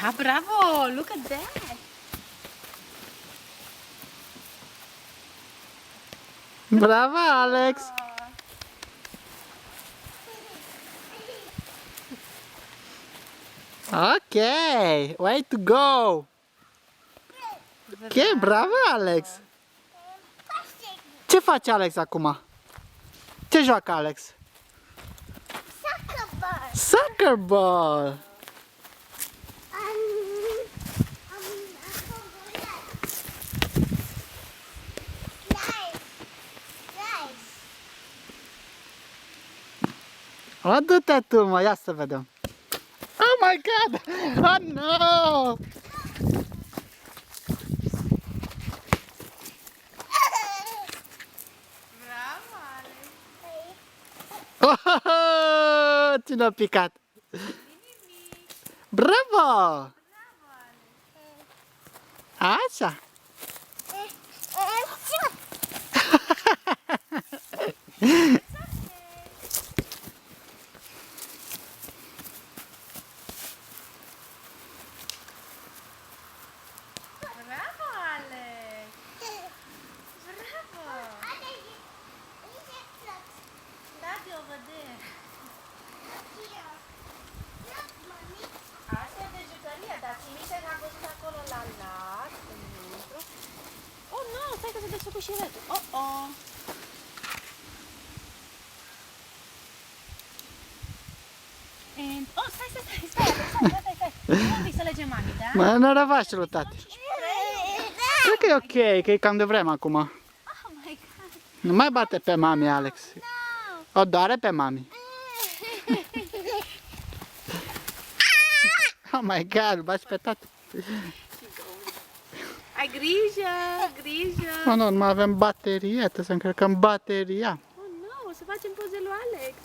Yeah, bravo! Look at that! Bravo, Alex! Ok, way to go! Ok, bravo, Alex! Ce face Alex acum? Ce joacă Alex? Soccer ball. Soccer ball! O, du-te tu, mă, ia să vedem. Oh my god! Oh no! Bravo, Alex! Oh, cine a picat? Bravo! Așa! Bravo, Alex! Bravo! Daddy over there. Asta e de jucărie, dar ții minte că am văzut acolo la lac, în intru. Oh, nu, stai că se desfăcut și redul. Oh, oh. And, oh, stai. Unde să legem mami, da? Mă, norovaș lui tati. Cred că e ok, că e cam de vreme acum. Oh my god. Nu mai bate pe mami, Alex. No. O doare pe mami. Oh my god, bați pe tati. Ai grijă. Oh, nu, nu mai avem baterie, trebuie să încărcăm bateria. Oh, nu, o să facem poze lui Alex.